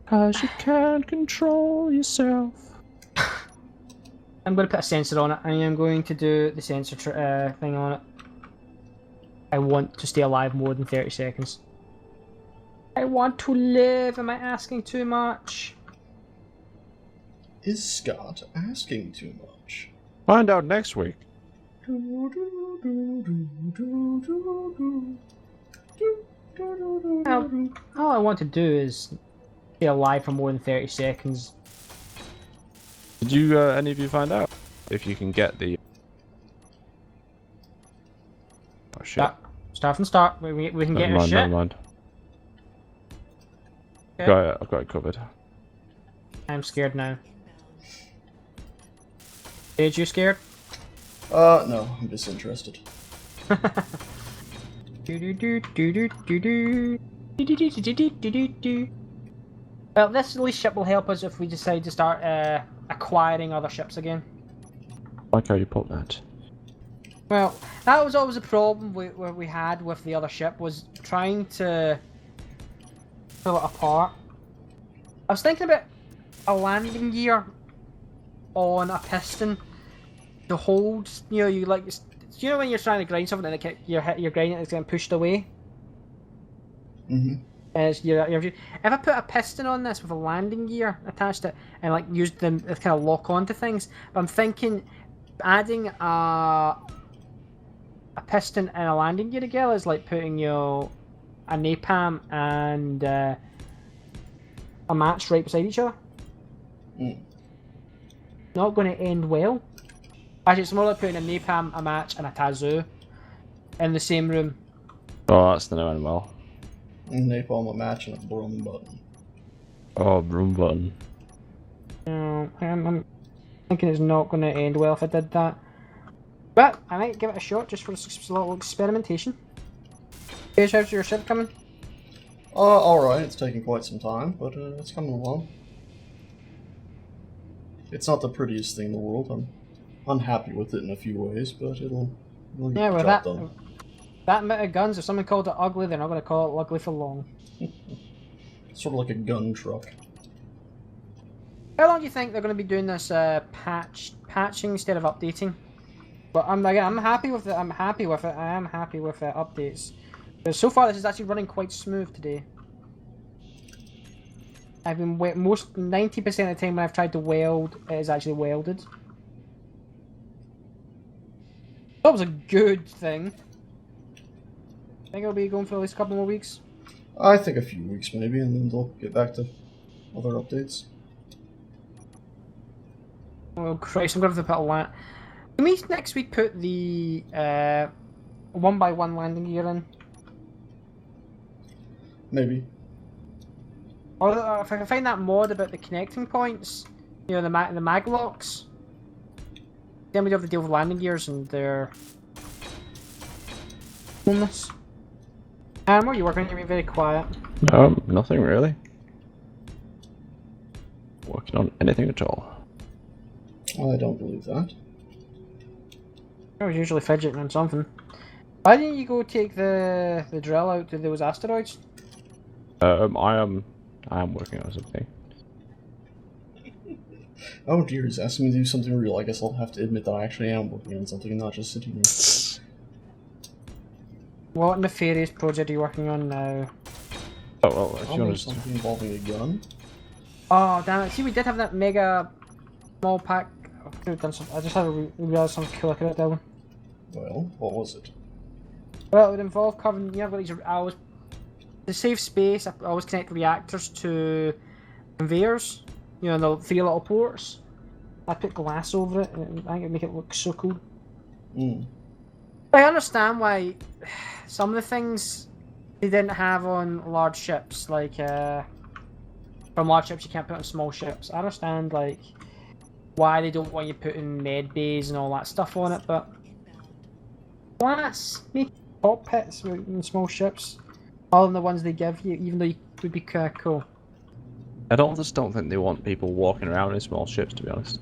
'Cause you can't control yourself. I'm going to put a sensor on it. I am going to do the sensor thing on it. I want to stay alive more than 30 seconds. I want to live. Am I asking too much? Is Scott asking too much? Find out next week. Well, all I want to do is stay alive for more than 30 seconds. Did you, any of you find out if you can get the... Oh shit. Start from start. We can get your shit. Never mind. Okay. I've got it covered. I'm scared now. Is you scared? No, I'm disinterested. Well, this lease ship will help us if we decide to start acquiring other ships again. I like how you put that. Well, that was always a problem we had with the other ship, was trying to pull it apart. I was thinking about a landing gear on a piston to hold, you know, you know when you're trying to grind something and you're grinding it, it's getting pushed away? Mm-hmm. If I put a piston on this with a landing gear attached to it and like used them to kind of lock onto things, but I'm thinking adding a piston and a landing gear together is like putting a napalm and a match right beside each other. Mm. Not going to end well. Actually, it's more like putting a napalm, a match, and a tazoo in the same room. Oh, that's the no end well. Napalm, a match, and a broom button. Oh, broom button. No, I'm thinking it's not going to end well if I did that. But I might give it a shot just for a little experimentation. Here's how's your ship coming? Alright, it's taking quite some time, but it's coming along. It's not the prettiest thing in the world. I'm unhappy with it in a few ways, but it'll get the job done. That amount of guns, if someone called it ugly, they're not going to call it ugly for long. Sort of like a gun truck. How long do you think they're going to be doing this patching instead of updating? But I'm happy with it. I'm happy with it. I am happy with updates. But so far, this is actually running quite smooth today. I've been 90% of the time when I've tried to weld, it is actually welded. That was a good thing. Think it'll be going for at least a couple more weeks? I think a few weeks maybe, and then they'll get back to other updates. Oh Christ, I'm going to have to put a land... Can we next week put the 1x1 landing gear in? Maybe. Or if I can find that mod about the connecting points, you know, the mag locks. Then we have to deal with landing gears and their... Homeless. What are you working on? You're being very quiet. Nothing really. Working on anything at all. I don't believe that. I was usually fidgeting on something. Why didn't you go take the drill out to those asteroids? I am working on something. Oh dear, he's asking me to do something real. I guess I'll have to admit that I actually am working on something and not just sitting here. What nefarious project are you working on now? Oh well, if you want to... something involving a gun. Oh damn it! See, we did have that mega small pack. I could have done some. I just had to realize something cool I could have done. Well, what was it? Well, it would involve covering. You know, I've got these. To save space, I always connect reactors to conveyors. You know, the 3 little ports. I put glass over it, and I think it'd make it look so cool. Mm. I understand why some of the things they didn't have on large ships, like from large ships you can't put on small ships. I understand like why they don't want you putting med bays and all that stuff on it, but glass, make cockpits in small ships, other than the ones they give you, even though you would be cool. I just don't think they want people walking around in small ships, to be honest.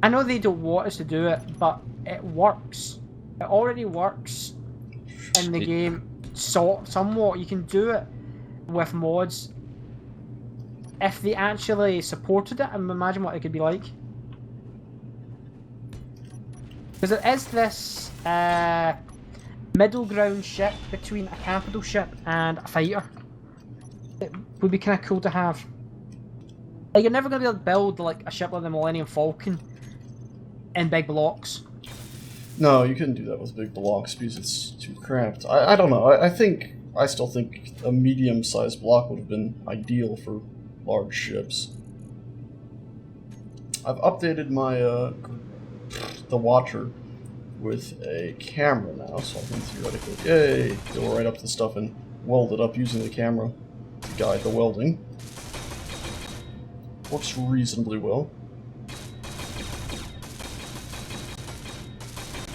I know they don't want us to do it, but it works. It already works in the game, somewhat. You can do it with mods. if they actually supported it, imagine what it could be like. Because it is this middle ground ship between a capital ship and a fighter. It would be kind of cool to have. Like, you're never going to be able to build like a ship like the Millennium Falcon in big blocks. No, you couldn't do that with big blocks because it's too cramped. I don't know. I still think a medium-sized block would have been ideal for large ships. I've updated my the Watcher with a camera now, so I can theoretically, go right up to the stuff and weld it up using the camera to guide the welding. Works reasonably well.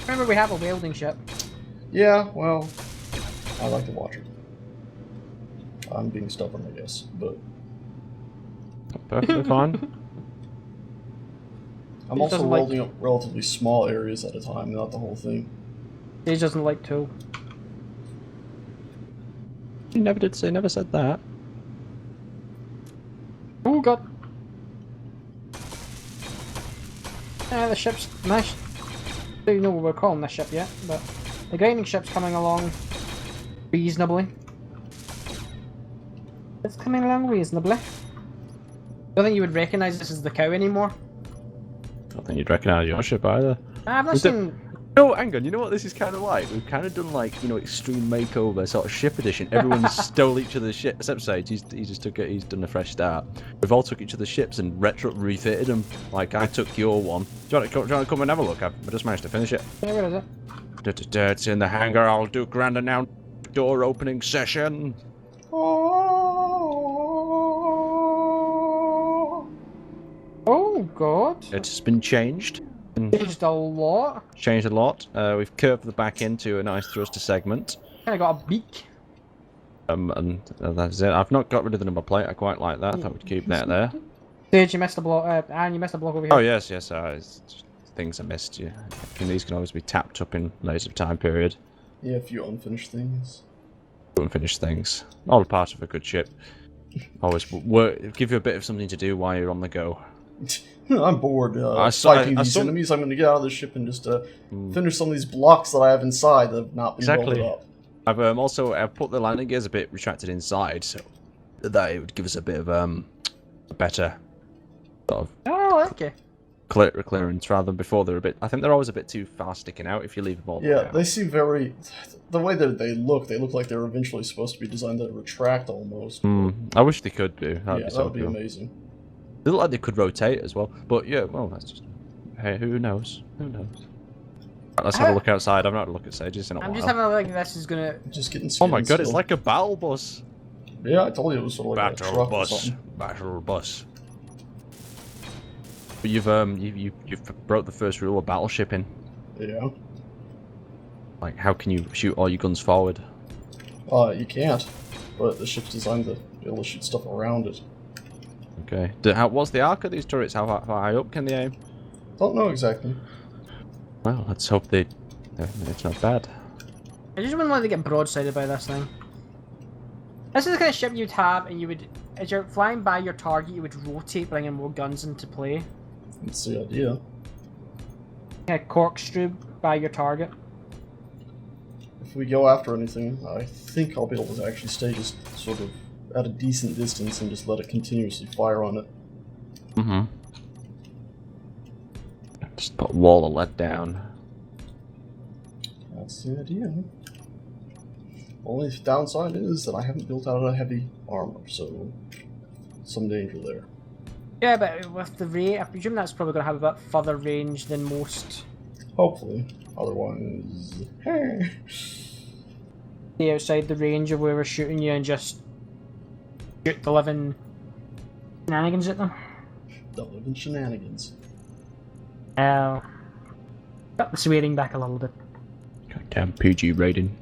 Remember, we have a welding ship. Yeah, well, I like the Watcher. I'm being stubborn, I guess, but Perfectly fine. I'm also welding up relatively small areas at a time, not the whole thing. He doesn't like tool. You never did say, never said that. Oh god. Yeah, the ship's nice. I don't know what we're calling this ship yet, but the grinding ship's coming along reasonably. It's coming along reasonably. I don't think you would recognise this as the cow anymore. I don't think you'd recognise your ship either. I've not seen... No, hang on, you know what this is kind of like? We've kind of done like, you know, extreme makeover, sort of ship edition. Everyone stole each other's ships, except Sage, he just took it, he's done a fresh start. We've all took each other's ships and refitted them. Like, I took your one. Do you want to come and have a look? I've just managed to finish it. Yeah, where is it? It's in the hangar. I'll do grand announce door opening session. Oh god. It's been changed. Changed a lot. Changed a lot. We've curved the back into a nice thruster segment. Kinda got a beak. And that's it. I've not got rid of the number plate. I quite like that. I thought we'd keep that there. Sage, you missed a block. Aaron, you missed a block over here. Oh yes. It's just things I missed. Yeah, these can always be tapped up in later time period. Yeah, a few unfinished things. Unfinished things. All part of a good ship. Always give you a bit of something to do while you're on the go. I'm bored fighting these enemies. I'm going to get out of the ship and just finish some of these blocks that I have inside that have not been welded up. I've I've put the landing gears a bit retracted inside, so that it would give us a bit of a better sort of clearance rather than before. They're a bit. I think they're always a bit too far sticking out if you leave them all. Yeah, they seem very. The way that they look like they're eventually supposed to be designed to retract almost. I wish they could do. That would be amazing. They look like they could rotate as well, but yeah, well, that's just... Hey, who knows? Who knows? Right, let's have a look outside. I've not had a look at Sages in a while. I'm just having a look. This is gonna... Just getting Oh my god, it's like a battle bus. Yeah, I told you it was sort of like a truck or something. Battle bus. But you've broke the first rule of battleshipping. Yeah. Like, how can you shoot all your guns forward? You can't. But the ship's designed to be able to shoot stuff around it. Okay. What's the arc of these turrets? How high up can they aim? Don't know exactly. Well, let's hope it's not bad. I just wouldn't like to get broadsided by this thing. This is the kind of ship you'd have, and you would, as you're flying by your target, you would rotate, bringing more guns into play. That's the idea. Kind of corkscrew by your target. If we go after anything, I think I'll be able to actually stay just sort of at a decent distance and just let it continuously fire on it. Just put a wall of lead down. That's the idea. Only downside is that I haven't built out a heavy armor, so some danger there. Yeah, but with the rate, I presume that's probably going to have a bit further range than most. Hopefully. Otherwise... Stay outside the range of where we're shooting you and just shoot the living shenanigans at them. The living shenanigans. Got the swearing back a little bit. Goddamn PG rating.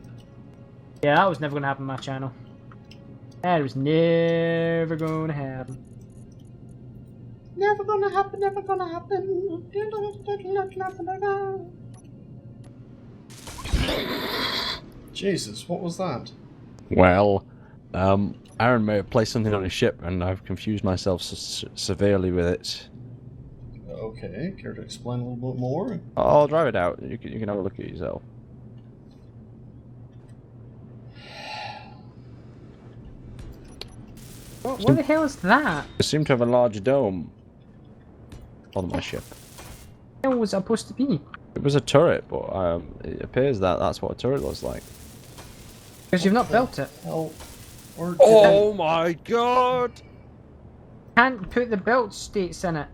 Yeah, that was never going to happen on my channel. That was never going to happen. Never gonna happen, never gonna happen. Jesus, what was that? Well, Aaron may have placed something on his ship, and I've confused myself severely with it. Okay, care to explain a little bit more? I'll drive it out. You can have a look at it yourself. What the hell is that? I seem to have a large dome on my ship. What the hell was it supposed to be? It was a turret, but it appears that that's what a turret looks like. Because you've not built it. Hell, Oh my god! Can't put the built states in it.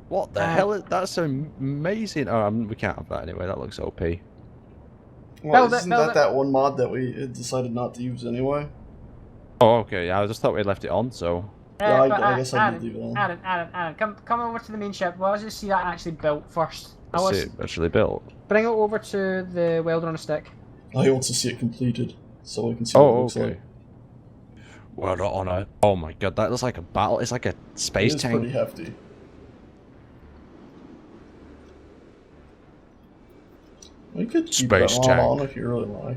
What the hell is that's amazing? Oh, we can't have that anyway. That looks OP. Well, isn't that one mod that we decided not to use anyway? Oh, okay. Yeah, I just thought we left it on. So. Yeah, I guess I did leave it on. Aaron, come over to the main ship. Well, let's just see that actually built first. See it actually built. Bring it over to the welder on a stick. I want to see it completed, so I can see what it looks like. Welder on a. Oh my god, that looks like a battle. It's like a space tank. It's pretty hefty. We could keep that on if you really like.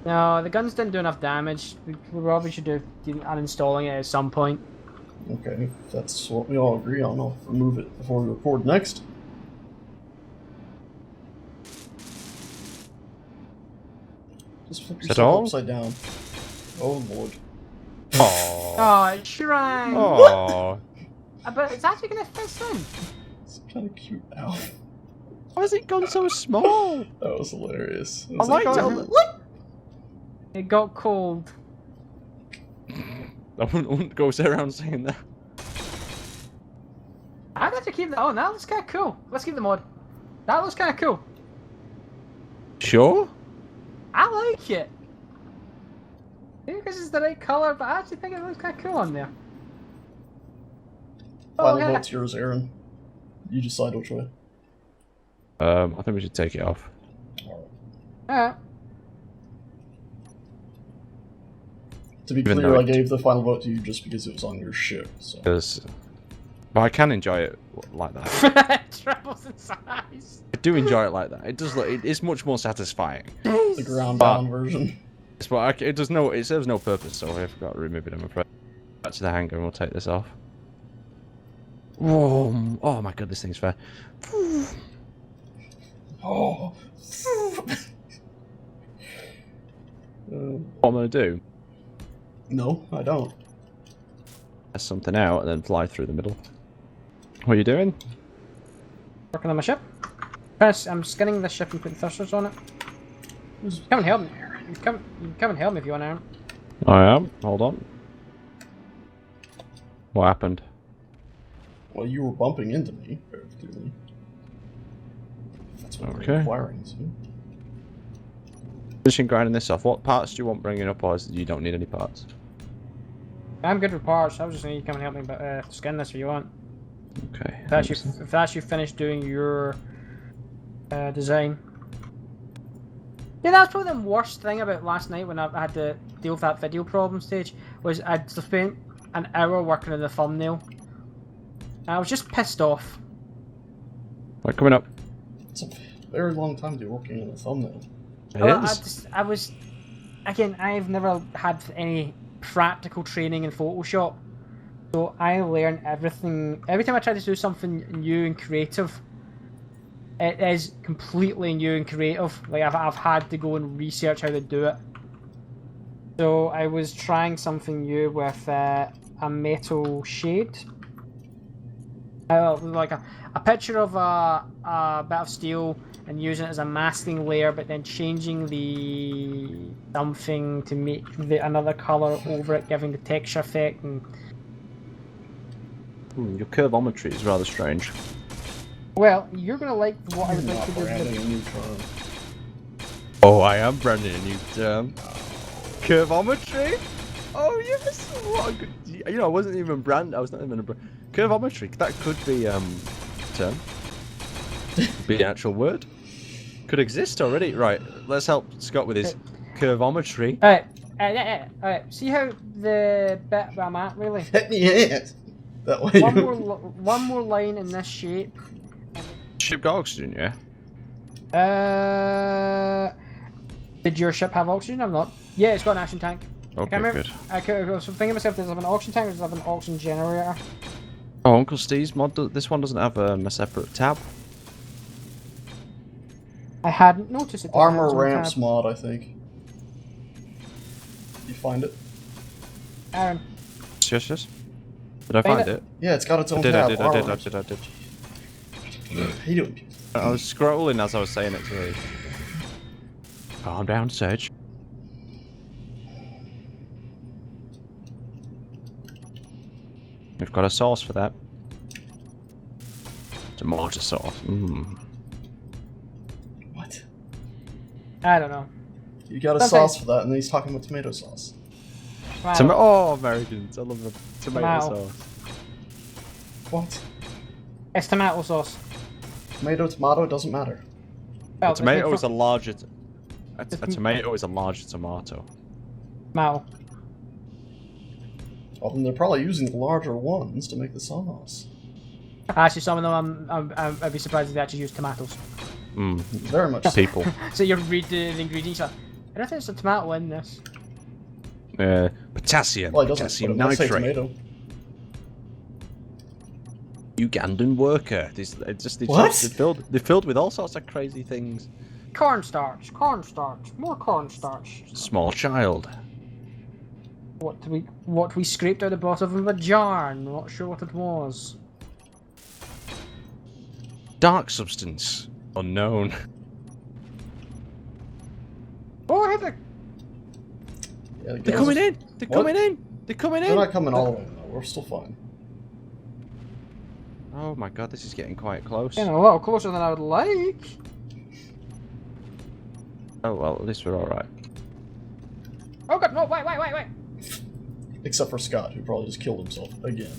No, the guns didn't do enough damage. We probably should do uninstalling it at some point. Okay, if that's what we all agree on, I'll remove it before we record next. Just flip yourself upside down. Oh lord. Aww. Oh, shrine! Aww. But it's actually gonna fit in. It's kind of cute now. Why has it gone so small? That was hilarious. I liked it. It got cold. I wouldn't go sit around saying that. I'd have to keep that. Oh, that looks kind of cool. Let's keep the mod. That looks kind of cool. Sure? I like it. Maybe because it's the right color, but I actually think it looks kind of cool on there. Final vote's yours, Aaron. You decide which way. I think we should take it off. Alright. To be clear, I gave the final vote to you just because it was on your ship. So. But I can enjoy it like that. It triples in size. I do enjoy it like that. It does look. It's much more satisfying. The ground down version. But it does no. It serves no purpose. So I've got to remove it. I'm afraid. Back to the hangar, and we'll take this off. Whoa! Oh my god, this thing's fair. Oh. What I'm gonna do? No, I don't. Test something out and then fly through the middle. What are you doing? Working on my ship. Press, I'm skinning the ship and putting thrusters on it. Come and help me. You come and help me if you want, Aaron. I am. Hold on. What happened? Well, you were bumping into me, very clearly. That's what Okay. we're requiring to. Finishing grinding this off. What parts do you want bringing up, or you don't need any parts? I'm good with parts. I was just saying you come and help me, but skin this if you want. Okay. If that's you finished doing your design. Yeah, that's probably the worst thing about last night when I had to deal with that video problem stage, was I'd spent an hour working on the thumbnail. And I was just pissed off. Right, coming up. It's a very long time to be working on a thumbnail. It is. I was, again, I've never had any practical training in Photoshop, so I learn everything. Every time I try to do something new and creative, it is completely new and creative. Like I've had to go and research how to do it. So I was trying something new with a metal shade. Like a picture of a bit of steel and using it as a masking layer, but then changing the something to make another color over it, giving the texture effect. And your curvometry is rather strange. well, you're gonna like what I would like to do. Branding a new term. Oh, I am branding a new term. Curvometry? Oh yes! What a good. You know, I wasn't even brand. I was not even a brand. Curvometry. That could be a term. Be an actual word. Could exist already. Right. Let's help Scott with his curvometry. Alright. See how the bit where I'm at, really? Hit me ass. That way. One more line in this shape. Ship got oxygen, yeah. Did your ship have oxygen? I'm not. Yeah, it's got an action tank. Okay, good. I was thinking to myself, does it have an auction tank or does it have an auction generator? Oh, UncleSte's mod. This one doesn't have a separate tab. I hadn't noticed it. Armor ramps mod, I think. You find it? Aaron. Yes. Did I find it? Yeah, it's got its own I tab. did. Armor How you doing? I was scrolling as I was saying it to you. Calm down, Serge. We've got a sauce for that. Tomato sauce. What? I don't know. You got a sauce for that, and then he's talking about tomato sauce. Tomato. Americans! I love the tomato sauce. What? It's tomato sauce. Tomato, it doesn't matter. Well, A tomato is a larger. A tomato is a larger tomato. Tomato. Well, then they're probably using the larger ones to make the sauce. Actually, some of them, I'd be surprised if they actually use tomatoes. Very much so. People. So you read the ingredients. Like, I don't think there's a tomato in this. Potassium. Well, it doesn't, Potassium but it must say nitrate. tomato. Ugandan worker. They're filled with all sorts of crazy things. Cornstarch, more cornstarch. Small child. What we scraped out the bottom of a jar. Not sure what it was. Dark substance. Unknown. Oh, I have a... Yeah, They're coming in! They're coming in! They're coming in! They're not coming all the way, though. We're still fine. Oh my god, this is getting quite close. Getting a little closer than I would like. Oh well, at least we're alright. Oh god, no, wait. Except for Scott, who probably just killed himself again.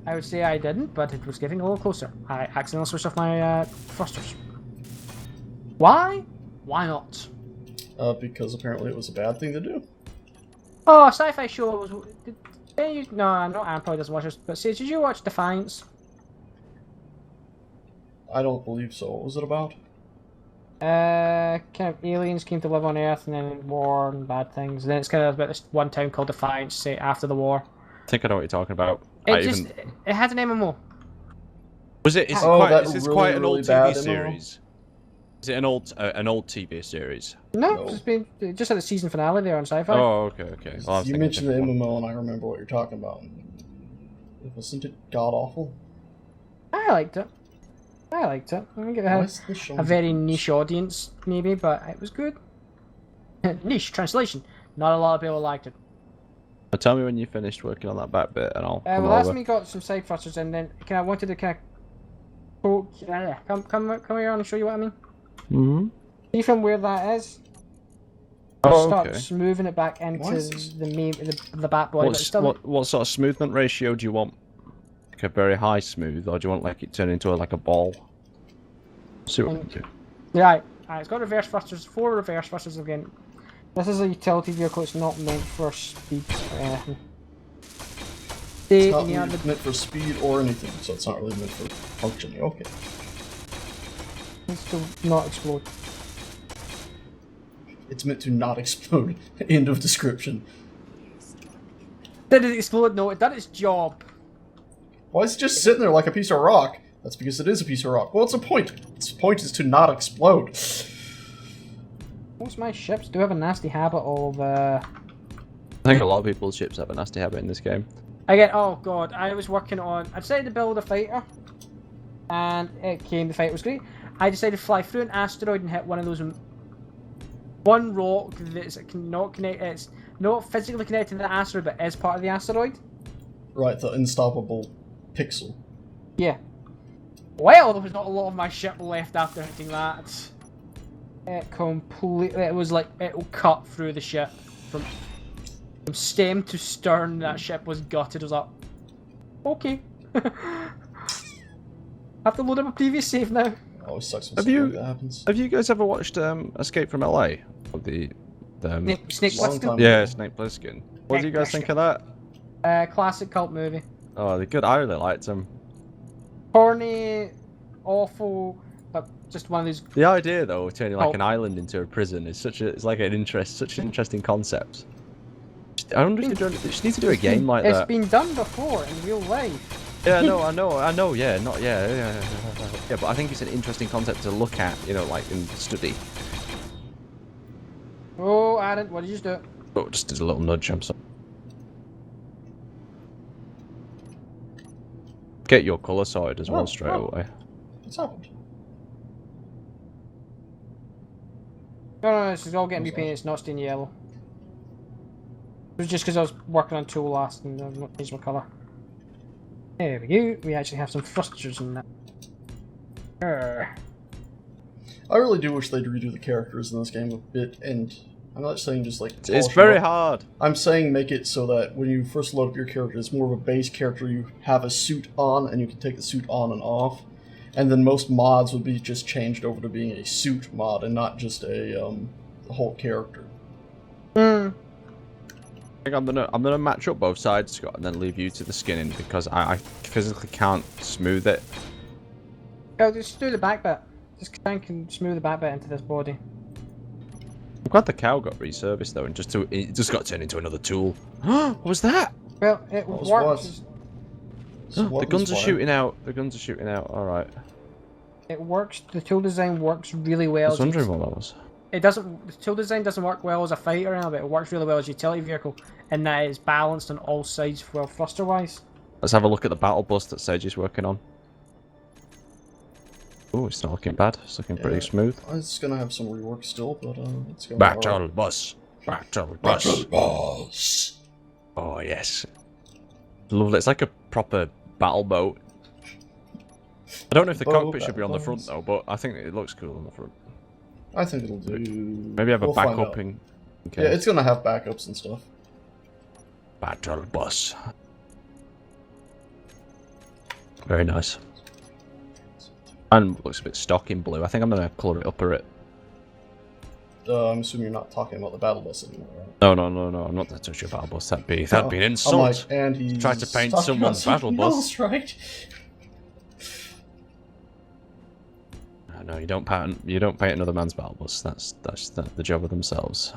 I would say I didn't, but it was getting a little closer. I accidentally switched off my thrusters. Why? Why not? Because apparently it was a bad thing to do. Oh, Sci-fi show was... no, not Aaron probably doesn't watch this, but Sage, did you watch Defiance? I don't believe so. What was it about? Kind of aliens came to live on Earth and then war and bad things. And then it's kind of about this one town called Defiance, say, after the war. I think I know what you're talking about. It had an MMO. Was it? Is this quite an old TV series? Is it an old TV series? No, it just had a season finale there on Sci-Fi. Oh, okay. Well, you mentioned the MMO, and I remember what you're talking about. Wasn't it god awful? I liked it. I think it had a very niche audience, maybe, but it was good. Niche translation. Not a lot of people liked it. Tell me when you finished working on that back bit, and I'll come well, over. that's me got some side thrusters, and then I wanted to kind of come here and show you what I mean. See from where that is. Start moving it back into the back body. What sort of smoothment ratio do you want? Like a very high smooth, or do you want like it turn into a ball? See what we can do. Right. It's got reverse thrusters. 4 reverse thrusters again. This is a utility vehicle. It's not meant for speed or anything. It's not really meant for speed or anything, so it's not really meant for functioning. Okay. It's to not explode. It's meant to not explode. End of description. Did it explode? No, it done its job. Why is it just sitting there like a piece of rock? That's because it is a piece of rock. What's the point? Its point is to not explode. Most of my ships do have a nasty habit of... I think a lot of people's ships have a nasty habit in this game. Oh god, I was working on... I decided to build a fighter. And the fighter was great. I decided to fly through an asteroid and hit one of those... One rock that's not connected... It's not physically connected to the asteroid, but is part of the asteroid. Right, the unstoppable pixel. Yeah. Well, there was not a lot of my ship left after hitting that. It completely... It was like, it'll cut through the ship. From stem to stern, that ship was gutted. It was like, okay. I have to load up a previous save now. Always sucks when something like that happens. Have you guys ever watched Escape from LA? Or Snake Plissken? Yeah, Snake Plissken. What do you guys think of that? Classic cult movie. Oh, they're good. I really liked them. Corny, awful, But just one of these. The idea, though, of turning like Oh. an island into a prison is such an interesting concept. I wonder if they just need to do a game like It's that. been done before in real life. Yeah, I know. Yeah, yeah. But I think it's an interesting concept to look at, you know, like and study. Oh, Aaron, what did you just do? But just as a little nudge, I'm sorry. Get your colour sorted as well straight away. What's happened? No, this is all getting repainted. It's not staying yellow. It was just because I was working on tool last and I've not changed my colour. There we go. We actually have some thrusters in that. I really do wish they'd redo the characters in this game a bit, and I'm not saying just like... It's very hard. I'm saying make it so that when you first load up your character, it's more of a base character. You have a suit on, and you can take the suit on and off. And then most mods would be just changed over to being a suit mod, and not just a whole character. Hmm. I think I'm gonna match up both sides, Scott, and then leave you to the skinning because I physically can't smooth it. Oh, just do the back bit. Just try and smooth the back bit into this body. I'm glad the cow got resurfaced though, and it just got turned into another tool. What was that? Well, it What was works. The guns are shooting out. The guns are shooting out. All right. It works. The tool design works really well. I was wondering what that was. It doesn't. The tool design doesn't work well as a fighter now, but it works really well as a utility vehicle, in that it's balanced on all sides, well, thruster-wise. Let's have a look at the battle bus that Sage is working on. Oh, it's not looking bad. It's looking pretty smooth. It's gonna have some rework still, but it's gonna Battle bus. Battle bus. Battle bus. Oh yes. Lovely. It's like a proper battle boat. I don't know if the cockpit should be on the front though, but I think it looks cool on the front. I think it'll do. Maybe have a backup in case. Yeah, it's gonna have backups and stuff. Battle bus. Very nice. And looks a bit stock in blue. I think I'm gonna colour it up a bit. I'm assuming you're not talking about the battle bus anymore, right? No. I'm not going to touch your battle bus. That'd be an insult. I'm like, and he's Tried to paint talking someone's about battle something bus. else, right? No, you don't paint another man's battle bus. That's the job of themselves.